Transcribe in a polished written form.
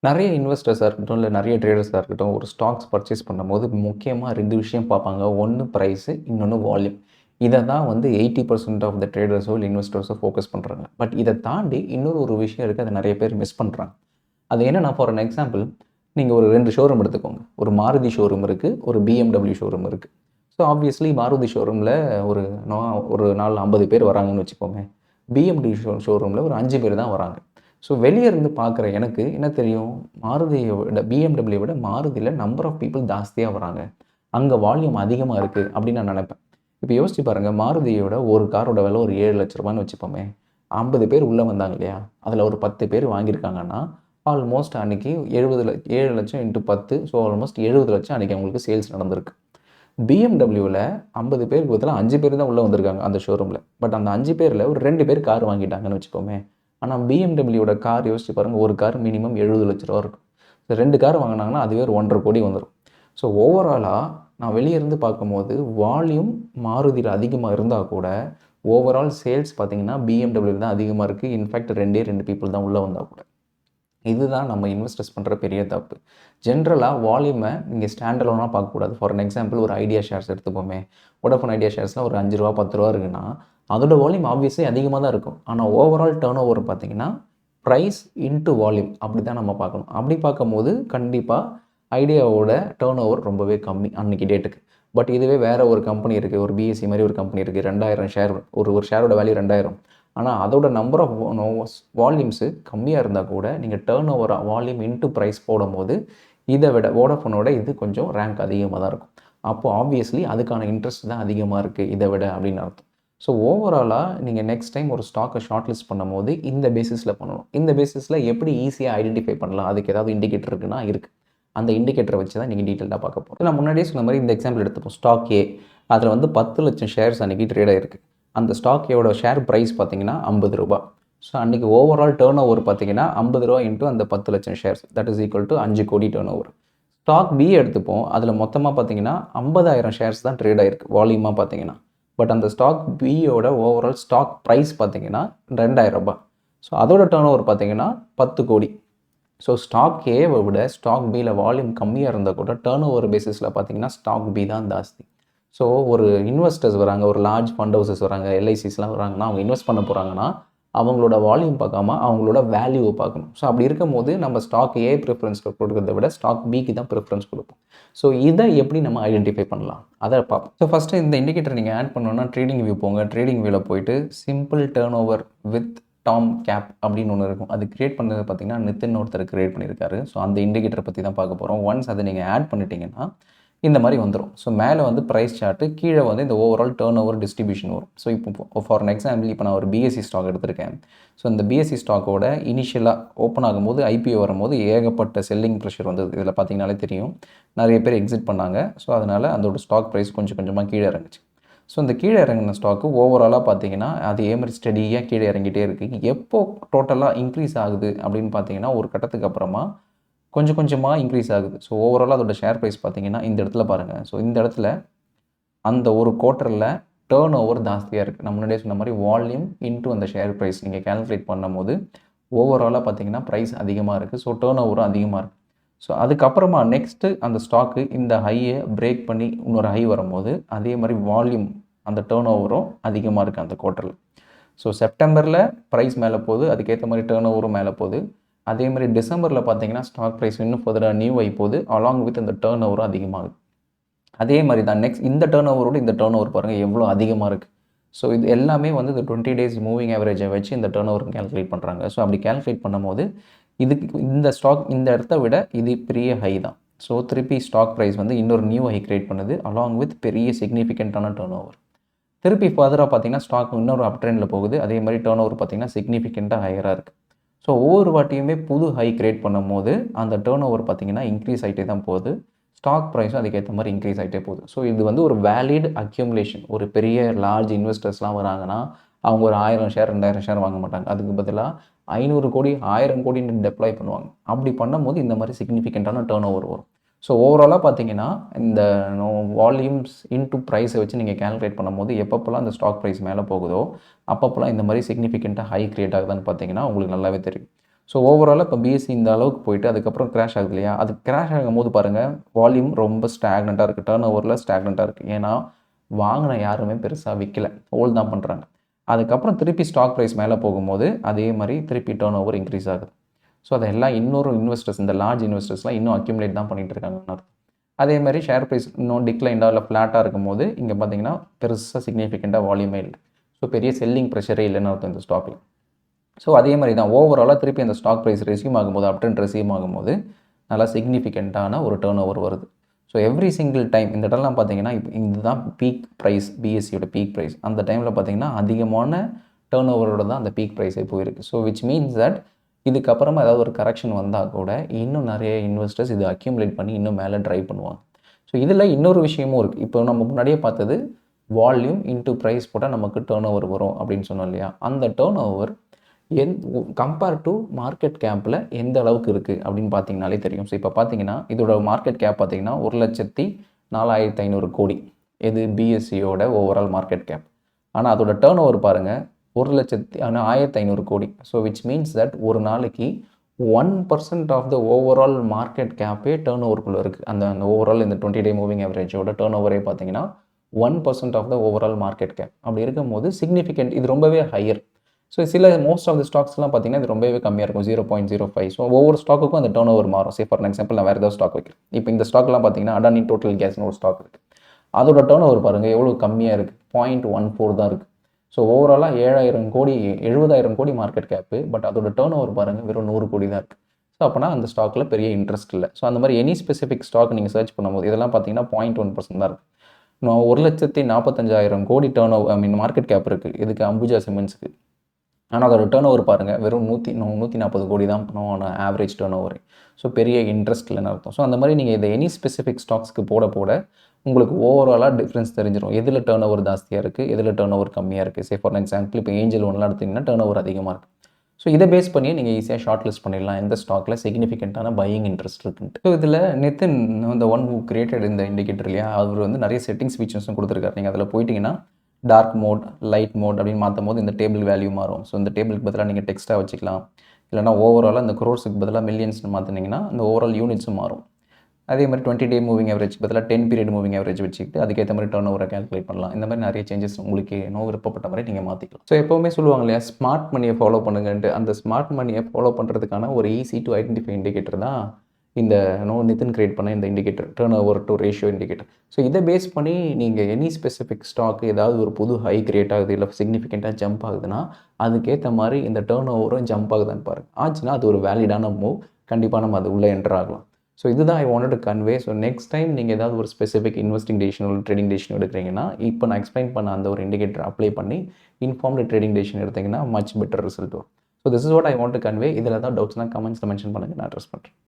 நெறைய இன்வெஸ்டர்ஸா இருக்கட்டும், இல்ல நெறைய ட்ரேடர்ஸா இருக்கட்டும், ஒரு ஸ்டாக்ஸ் பர்ச்சேஸ் பண்ணும்போது முக்கியமா 2 விஷயம் பார்ப்பாங்க. ஒண்ணு பிரைஸு, இன்னொன்னு வால்யூம். இத தான் வந்து 80% ஆஃப் த ட்ரேடர்ஸோ, இல்ல இன்வெஸ்டர்ஸோ ஃபோக்கஸ் பண்றாங்க. பட் இத தாண்டி இன்னொரு ஒரு விஷயம் இருக்கு. அத நெறைய பேர் மிஸ் பண்றாங்க. அது என்னன்னா, ஃபார் அன் எக்ஸாம்பிள் நீங்க ஒரு 2 ஷோரூம் எடுத்துக்கோங்க. ஒரு மாருதி ஷோரூம் இருக்கு. ஒரு BMW ஷோரூம் இருக்கு. ஸோ ஆப்வியஸ்லி மாருதி ஷோரூம்ல ஒரு நா ஒரு நாள் 50 பேர் வராங்கன்னு வச்சுக்கோங்க. BMW ஷோரூம்ல ஒரு 5 பேர் தான் வராங்க. ஸோ வெளிய இருந்து பார்க்குற எனக்கு என்ன தெரியும்? மாருதிய விட BMW விட மாருதில நம்பர் ஆஃப் பீப்பிள் ஜாஸ்தியா வராங்க. அங்க வால்யூம் அதிகமா இருக்கு அப்படின்னு நான் நெனைப்பேன். இப்ப யோசிச்சு பாருங்க. மாருதியோட ஒரு காரோட விலை ஒரு ரூ. 7,00,000ன்னு வச்சுப்போமே. 50 பேர் உள்ள வந்தாங்க இல்லையா? அதுல ஒரு 10 பேர் வாங்கியிருக்காங்கன்னா, ஆல்மோஸ்ட் அன்னைக்கு 7,00,000 இன்டூ 10 ஸோ ஆல்மோஸ்ட் 70,00,000 அன்னைக்கு அவங்களுக்கு சேல்ஸ் நடந்திருக்கு. BMWல 50 பேருக்கு பதிலா 5 பேர் தான் உள்ள வந்திருக்காங்க அந்த ஷோரூம்ல. பட் அந்த 5 பேர்ல ஒரு 2 பேர் கார் வாங்கிட்டாங்கன்னு வச்சுக்கோமே. ஆனா BMWயோட கார் யோசிச்சு பாருங்க. ஒரு கார் மினிமம் ரூ. 70,00,000 இருக்கும். 2 கார் வாங்குனாங்கன்னா அதுவே ஒரு 1,50,00,000 வந்துரும். ஸோ ஓவராலா நான் வெளிய இருந்து பார்க்கும்போது வால்யூம் மாருதில அதிகமா இருந்தா கூட, ஓவரால் சேல்ஸ் பார்த்தீங்கன்னா BMWல தான் அதிகமா இருக்கு. இன்ஃபாக்ட் 2டே 2 பீப்பிள் தான் உள்ள வந்தா கூட. இதுதான் நம்ம இன்வெஸ்டர்ஸ் பண்ற பெரிய தப்பு. ஜென்ரலா வால்யூம நீங்க ஸ்டாண்ட் அலோனா பார்க்கக்கூடாது. ஃபார் அன் எக்ஸாம்பிள் ஒரு ஐடியா ஷேர்ஸ் எடுத்துப்போமே. வோடாஃபோன் ஐடியா ஷேர்ஸ்லாம் ஒரு ரூ. 5 ரூ. 10 இருக்குன்னா, அதோட வால்யூம் ஆப்வியஸ்லி அதிகமா தான் இருக்கும். ஆனா ஓவரால் டர்ன் ஓவர் பார்த்தீங்கன்னா, பிரைஸ் இன்டூ வால்யூம் அப்படி தான் நம்ம பார்க்கணும். அப்படி பார்க்கும்போது கண்டிப்பா ஐடியாவோட டர்ன் ஓவர் ரொம்பவே கம்மி அன்னைக்கு டேட்டுக்கு. பட் இதுவே வேற ஒரு கம்பெனி இருக்கு. ஒரு BSE மாரி ஒரு கம்பெனி இருக்கு. 2000 ஷேர் ஒரு ஷேரோட வேல்யூ 2000. ஆனா அதோட நம்பர் ஆஃப் வால்யூம்ஸு கம்மியா இருந்தா கூட, நீங்க turnover volume into price போடும்போது, இத விட வோடாஃபோனோட இது கொஞ்சம் ரேங்க் அதிகமா தான் இருக்கும். அப்போ ஆப்வியஸ்லி அதுக்கான இன்ட்ரெஸ்ட் தான் அதிகமா இருக்கு இத விட அப்படின்னு அர்த்தம். ஸோ ஓவராலா நீங்க நெக்ஸ்ட் டைம் ஒரு ஸ்டாக்க ஷார்ட் லிஸ்ட் பண்ணும்போது இந்த பேசிஸ்ல பண்ணணும். இந்த பேசிஸ்ல எப்படி ஈஸியா ஐடென்டிஃபை பண்ணலாம்? அதுக்கு ஏதாவது இண்டிகேட்டர் இருக்குன்னா இருக்கு. அந்த இண்டிகேட்டர வச்சு தான் நீங்க டீட்டெயில்டா பார்க்க போறோம். நான் முன்னாடியே சொன்ன மாரி இந்த எக்ஸாம்பிள் எடுத்துப்போம். ஸ்டாக் ஏ. அதுல வந்து 10,00,000 ஷேர்ஸ் அன்னைக்கு ட்ரேட் ஆயிருக்கு. அந்த ஸ்டாக் ஏவோட ஷேர் பிரைஸ் பார்த்தீங்கன்னா ரூ. 50. ஸோ அன்னைக்கு ஓவரால் டர்ன் ஓவர் பார்த்தீங்கன்னா ரூ. 50 இன்டூ அந்த 10,00,000 shares. That is equal to 5 crore turn over. Stock B எடுத்துப்போம். அதில மொத்தமா பார்த்தீங்கன்னா 50,000 ஷேர்ஸ் தான் ட்ரேட் ஆயிருக்கு. வால்யூமா பார்த்தீங்கன்னா. பட் அந்த ஸ்டாக் பியோட ஓவரால் ஸ்டாக் பிரைஸ் பார்த்தீங்கன்னா ரூ. 2,000. ஸோ அதோட டர்ன் ஓவர் பார்த்தீங்கன்னா 10 கோடி. ஸோ ஸ்டாக் ஏவை விட ஸ்டாக் பியில் வால்யூம் கம்மியாக இருந்தால் கூட டர்ன் ஓவர் பேசிஸில் பார்த்தீங்கன்னா ஸ்டாக் பி தான் ஜாஸ்தி. ஸோ ஒரு இன்வெஸ்டர்ஸ் வராங்க, ஒரு லார்ஜ் ஃபண்ட் ஹவுசஸ் வராங்க, எல்ஐசிஸ்லாம் வராங்கன்னா அவங்க இன்வெஸ்ட் பண்ண போகிறாங்கன்னா அவங்களோட வால்யூம் பார்க்காம அவங்களோட வேல்யூவை பார்க்கணும். ஸோ அப்படி இருக்கும்போது நம்ம ஸ்டாக் ஏ ப்ரிஃபரன்ஸ் கொடுக்கறத விட ஸ்டாக் பிக்கு தான் ப்ரிஃபரன்ஸ் கொடுப்போம். ஸோ இதை எப்படி நம்ம ஐடென்டிஃபை பண்ணலாம் அதை பார்ப்போம். ஸோ ஃபஸ்ட்டு இந்த இண்டிகேட்டர் நீங்கள் ஆட் பண்ணணும்னா ட்ரேடிங் வியூ போங்க. ட்ரேடிங் வியூவில் போயிட்டு simple turnover with tom cap அப்படின்னு ஒன்று இருக்கும். அது கிரியேட் பண்ணது பார்த்தீங்கன்னா நிதின் ஒருத்தர் கிரியேட் பண்ணியிருக்காரு. ஸோ அந்த இண்டிகேட்டரை பற்றி தான் பார்க்க போகிறோம். ஒன்ஸ் அதை நீங்கள் ஆட் பண்ணிட்டீங்கன்னா இந்த மாதிரி வந்துடும். ஸோ மேலே வந்து ப்ரைஸ் சார்ட்டு, கீழே வந்து இந்த ஓவரால் டர்ன் ஓவர் டிஸ்ட்ரிபியூஷன் வரும். ஸோ இப்போ ஃபார் அன் எக்ஸாம்பிள் இப்போ நான் ஒரு BSE ஸ்டாக் எடுத்திருக்கேன். ஸோ இந்த BSE ஸ்டாக்கோட இனிஷியலாக ஓப்பன் ஆகும்போது IPO வரும்போது ஏகப்பட்ட செல்லிங் ப்ரெஷர் வந்தது. இதில் பார்த்தீங்கனாலே தெரியும். நிறைய பேர் எக்ஸிட் பண்ணாங்க. ஸோ அதனால் அதோட ஸ்டாக் ப்ரைஸ் கொஞ்சம் கொஞ்சமாக கீழே இறங்குச்சு. ஸோ இந்த கீழே இறங்கின ஸ்டாக்கு ஓவராலாக பார்த்தீங்கன்னா அதே மாதிரி ஸ்டடியாக கீழே இறங்கிட்டே இருக்குது. எப்போ டோட்டலாக இன்க்ரீஸ் ஆகுது அப்படின்னு பார்த்தீங்கன்னா ஒரு கட்டத்துக்கு அப்புறமா கொஞ்சம் கொஞ்சமாக இன்க்ரீஸ் ஆகுது. ஸோ ஓவராலாக அதோட ஷேர் ப்ரைஸ் பார்த்தீங்கன்னா இந்த இடத்துல பாருங்கள். ஸோ இந்த இடத்துல அந்த ஒரு குவார்ட்டரில் டர்ன் ஓவர் ஜாஸ்தியாக இருக்குது. நான் முன்னாடியே சொன்ன மாதிரி வால்யூம் இன்டூ அந்த ஷேர் ப்ரைஸ் நீங்கள் கேல்குலேட் பண்ணும்போது ஓவராலாக பார்த்தீங்கன்னா ப்ரைஸ் அதிகமாக இருக்குது. ஸோ டர்ன் ஓவரும் அதிகமாக இருக்குது. ஸோ அதுக்கப்புறமா நெக்ஸ்ட்டு அந்த ஸ்டாக்கு இந்த ஹையை பிரேக் பண்ணி இன்னொரு ஹை வரும்போது அதே மாதிரி வால்யூம் அந்த டர்ன் ஓவரும் அதிகமாக இருக்குது அந்த குவார்ட்டரில். ஸோ செப்டம்பரில் ப்ரைஸ் மேலே போகுது. அதுக்கேற்ற மாதிரி டர்ன் ஓவரும் மேலே போகுது. அதே மாதிரி டிசம்பரில் பார்த்தீங்கன்னா ஸ்டாக் ப்ரைஸ் இன்னும் ஃபர்தராக நியூ ஆகி போகுது. அலாங் வித் அந்த டர்ன் ஓவரும் அதிகமாகுது. அதே மாதிரி தான் நெக்ஸ்ட் இந்த டர்ன் ஓவரோட இந்த டர்ன் ஓவர் பாருங்கள் எவ்வளோ அதிகமாக இருக்குது. ஸோ இது எல்லாமே வந்து இந்த 20 டேஸ் மூவிங் ஆவரேஜை வச்சு இந்த டர்ன் ஓவர் கேல்குலேட் பண்ணுறாங்க. ஸோ அப்படி கேல்குலேட் பண்ணும்போது இதுக்கு இந்த ஸ்டாக் இந்த இடத்த விட இது பெரிய ஹை தான். ஸோ திருப்பி ஸ்டாக் ப்ரைஸ் வந்து இன்னொரு நியூ ஹை கிரியேட் பண்ணுது அலாங் வித் பெரிய சிக்னிஃபிகண்ட்டான டர்ன் ஓவர். திருப்பி ஃபர்தராக பார்த்தீங்கன்னா ஸ்டாக் இன்னொரு அப் ட்ரெண்டில் போகுது. அதே மாதிரி டர்ன் ஓவர் பார்த்தீங்கன்னா சிக்னிஃபிகண்ட்டாக ஹையராக இருக்குது. ஸோ ஒவ்வொரு வாட்டியுமே புது ஹை கிரியேட் பண்ணும்போது அந்த டர்ன் ஓவர் பார்த்தீங்கன்னா இன்க்ரீஸ் ஆகிட்டே தான் போகுது. ஸ்டாக் ப்ரைஸும் அதுக்கேற்ற மாதிரி இன்க்ரீஸ் ஆகிட்டே போகுது. ஸோ இது வந்து ஒரு வேலிட் அக்யூமுலேஷன். ஒரு பெரிய லார்ஜ் இன்வெஸ்டர்ஸ்லாம் வராங்கன்னா அவங்க ஒரு 1000 ஷேர் 2000 ஷேர் வாங்க மாட்டாங்க. அதுக்கு பதிலாக 500 கோடி 1000 கோடின்னு டெப்ளாய் பண்ணுவாங்க. அப்படி பண்ணும்போது இந்த மாதிரி சிக்னிஃபிகண்ட்டான டர்ன் ஓவர் வரும். ஸோ ஓவராலாக பார்த்தீங்கன்னா இந்த வால்யூம்ஸ் இன்டூ ப்ரைஸை வச்சு நீங்கள் கேல்குலேட் பண்ணும்போது எப்பப்போலாம் அந்த ஸ்டாக் ப்ரைஸ் மேலே போகுதோ அப்பப்போலாம் இந்த மாதிரி சிக்னிஃபிகண்ட்டாக ஹை கிரியேட் ஆகுதான்னு பார்த்தீங்கன்னா உங்களுக்கு நல்லாவே தெரியும். ஸோ ஓவராலாக இப்போ பிஎஸ்சி இந்த அளவுக்கு போயிட்டு அதுக்கப்புறம் கிராஷ் ஆகுது இல்லையா, அது கிராஷ் ஆகும்போது பாருங்கள் வால்யூம் ரொம்ப ஸ்டாக்னண்ட்டாக இருக்குது, டர்ன் ஓவரில் ஸ்டாக்னண்ட்டாக இருக்குது. ஏன்னா வாங்கின யாருமே பெருசாக விற்கல, ஹோல்ட் தான் பண்ணுறாங்க. அதுக்கப்புறம் திருப்பி ஸ்டாக் ப்ரைஸ் மேலே போகும்போது அதே மாதிரி திருப்பி டர்ன் ஓவர் இன்க்ரீஸ் ஆகுது. ஸோ அதெல்லாம் இன்னொரு இன்வெஸ்டர்ஸ், இந்த லார்ஜ் இன்வெஸ்டர்ஸ்லாம் இன்னும் அக்யூமுலேட் தான் பண்ணிகிட்டு இருக்காங்கன்னு அர்த்தம். அதே மாதிரி ஷேர் ப்ரைஸ் இன்னும் டிக்ளைண்டாக இல்லை ஃப்ளாட்டாக இருக்கும்போது இங்கே பார்த்தீங்கன்னா பெருசாக சிக்னிஃபிகண்ட்டாக வால்யூமே இல்லை. ஸோ பெரிய செல்லிங் ப்ரெஷரே இல்லைன்னு அர்த்தம் இந்த ஸ்டாக்கில். ஸோ அதே மாதிரி தான் ஓவராலாக திருப்பி அந்த ஸ்டாக் ப்ரைஸ் ரெஸ்யூம் ஆகும்போது, அப் ட்ரெண்ட் ரெஸ்யூம் ஆகும்போது நல்லா சிக்னிஃபிகண்ட்டான ஒரு டர்ன் ஓவர் வருது. ஸோ எவ்ரி சிங்கிள் டைம் இந்த இடம்லாம் பார்த்தீங்கன்னா இப்போ இதுதான் பீக் ப்ரைஸ், பிஎஸ்சியோட பீக் ப்ரைஸ். அந்த டைமில் பார்த்தீங்கன்னா அதிகமான டர்ன் ஓவரோட தான் அந்த பீக் ப்ரைஸே போயிருக்கு. ஸோ விச் மீன்ஸ் தட் இதுக்கப்புறமா ஏதாவது ஒரு கரெக்ஷன் வந்தால் கூட இன்னும் நிறைய இன்வெஸ்டர்ஸ் இது அக்யூமுலேட் பண்ணி இன்னும் மேலே ட்ரைவ் பண்ணுவாங்க. ஸோ இதில் இன்னொரு விஷயமும் இருக்குது. இப்போ நம்ம முன்னாடியே பார்த்தது வால்யூம் இன்ட்டு ப்ரைஸ் போட்டால் நமக்கு டர்ன் ஓவர் வரும் அப்படின்னு சொன்னோம் இல்லையா, அந்த turn over compare to market கேப்பில் எந்த அளவுக்கு இருக்குது அப்படின்னு பார்த்தீங்கனாலே தெரியும். ஸோ இப்போ பார்த்தீங்கன்னா இதோட மார்க்கெட் கேப் பார்த்தீங்கன்னா 1,04,500 கோடி. இது பிஎஸ்சியோட ஓவரால் மார்க்கெட் கேப். ஆனால் அதோட டர்ன் ஓவர் பாருங்கள் 1,05,000 கோடி. ஸோ விச் மீன்ஸ் தட் ஒரு நாளைக்கு 1% ஆஃப் த ஓவரால் மார்க்கெட் கேப்பே டர்ன் ஓவருக்குள்ளே இருக்குது. அந்த ஓவரால் இந்த 20 டே மூவிங் ஆவரேஜோட டர்ன் ஓவரே பார்த்தீங்கன்னா 1% of the overall market cap. அப்படி இருக்கும்போது சிக்னிஃபிகண்ட், இது ரொம்பவே higher. So most of the ஸ்டாக்ஸ்லாம் பார்த்தீங்கன்னா இது ரொம்பவே கம்மியாக இருக்கும், 0.05. ஸோ ஒவ்வொரு ஸ்டாக்குக்கும் அந்த டர்ன் ஓவர் மாறும். ஃபார் எக்ஸாம்பிள் நான் வேறு ஏதாவது ஸ்டாக் வைக்கிறேன். இப்போ இந்த ஸ்டாக்லாம் பார்த்தீங்கன்னா அடானி டோட்டல் கேஸ்னு ஒரு ஸ்டாக் இருக்குது. அதோட டர்ன் ஓவர் பாருங்கள் எவ்வளோ கம்மியாக இருக்குது, 0.14 தான் இருக்குது. ஸோ ஓவராலாக 7,000 கோடி 70,000 கோடி மார்க்கெட் கேப்பு. பட் அதோட டர்ன் ஓவர் பாருங்கள் வெறும் 100 கோடி தான் இருக்குது. ஸோ அப்போனா அந்த ஸ்டாக்கில் பெரிய இன்ட்ரெஸ்ட் இல்லை. ஸோ அந்த மாதிரி எனி ஸ்பெசிஃபிக் ஸ்டாக் நீங்கள் சர்ச் பண்ணும்போது இதெல்லாம் பார்த்தீங்கன்னா 0.1% தான் இருக்குது. 1,45,000 கோடி டர்ன் ஓவர் மார்க்கெட் கேப் இருக்குது இதுக்கு அம்புஜா சிமெண்ட்ஸுக்கு. ஆனால் அதோட டர்ன் ஓவர் பாருங்கள் வெறும் 140 கோடி தான் ஆவரேஜ் டர்ன் ஓவர். ஸோ பெரிய இன்ட்ரெஸ்ட் இல்லைன்னு அர்த்தம். ஸோ அந்த மாதிரி நீங்கள் இதை எனி ஸ்பெசிஃபிக் ஸ்டாக்ஸ்க்கு போட உங்களுக்கு ஓவராலாக டிஃப்ரென்ஸ் தெரிஞ்சிடும். எதில் டர்ன் ஓவர் ஜாஸ்தியாக இருக்குது, எதில் டர்ன் ஓவர் கம்மியாக இருக்குது. ஃபார் எக்ஸாம்பிள் இப்போ ஏஞ்சல் ஒன்லாம் எடுத்திங்கன்னா டர்ன் ஓவர் அதிகமாக இருக்குது. ஸோ இதை பேஸ் பண்ணி நீங்கள் ஈஸியாக ஷார்ட் லிஸ்ட் பண்ணிடலாம் எந்த ஸ்டாக்கில் சிக்னிஃபிகண்ட்டான பையிங் இன்ட்ரெஸ்ட் இருக்குன்ட்டு. ஸோ இதில் நிதின் இந்த ஒன் ஹூ கிரியேட்டட் இந்த இண்டிகேட்டர் இல்லையா, அவர் வந்து நிறைய செட்டிங்ஸ் ஃபீச்சர்ஸும் கொடுத்துருக்காரு. நீங்கள் அதில் போயிட்டீங்கன்னா டார்க் மோட், லைட் மோட் அப்படின்னு மாற்றும் போது இந்த டேபிள் வேல்யூ மாறும். ஸோ இந்த டேபிளுக்கு பதிலாக நீங்கள் டெக்ஸ்ட்டாக வச்சுக்கலாம். இல்லைனா ஓவராலாக இந்த க்ரோர்ஸுக்கு பதிலாக மில்லியன்ஸ்னு மாற்றினீங்கன்னா இந்த ஓவரால் யூனிட்ஸும் மாறும். அதே மாதிரி 20 டே மூவிங் ஆவரேஜ் பதிலாக 10 பீரியட் மூவிங் ஆவரேஜ் வச்சுக்கிட்டு அதுக்கேற்ற மாதிரி டர்ன் ஓவரை கேல்குலேட் பண்ணலாம். இந்த மாதிரி நிறைய சேஞ்சஸ் உங்களுக்கு விருப்பப்பட்ட மாதிரி நீங்கள் மாற்றிக்கலாம். ஸோ எப்போவுமே சொல்லுவாங்க இல்லையா, ஸ்மார்ட் மணியை ஃபாலோ பண்ணுங்கன்ட்டு. அந்த ஸ்மார்ட் மணியை ஃபாலோ பண்ணுறதுக்கான ஒரு ஈஸி டு ஐடென்டிஃபை இண்டிகேட்டர் தான் இந்த நிதின் கிரியேட் பண்ண இந்த indicator, turn over to ratio indicator. So இதை பேஸ் பண்ணி நீங்கள் எனி ஸ்பெசிஃபிக் ஸ்டாக் ஏதாவது ஒரு புது ஹை கிரியேட் ஆகுது இல்லை சிக்னிஃபிகண்ட்டாக ஜம்ப் ஆகுதுன்னா அதுக்கேற்ற மாதிரி இந்த டர்ன் ஓவரும் ஜம்ப் ஆகுதுன்னு பாருங்கள். ஆச்சுன்னா அது ஒரு வேலிடான மூவ், கண்டிப்பாக நம்ம அது உள்ளே என்டர் ஆகலாம். ஸோ இதுதான் I wanted to convey. So next time நீங்கள் ஏதாவது ஒரு specific investing decision trading decision எடுக்கிறீங்கன்னா இப்போ நான் எக்ஸ்பிளைன் பண்ண அந்த ஒரு இண்டிகேட்டர் அப்ளை பண்ணி இன்ஃபார்ம்டு ட்ரேடிங் டெசிஷன் எடுத்திங்கன்னா மச் பெட்டர் ரிசல்ட் வரும். So this is what I want to convey. இதில் ஏதாவது டவுட்ஸ்னால் கமெண்ட்ஸில் மென்ஷன் பண்ணுங்கள், நான் அட்ரஸ் பண்ணுறேன்.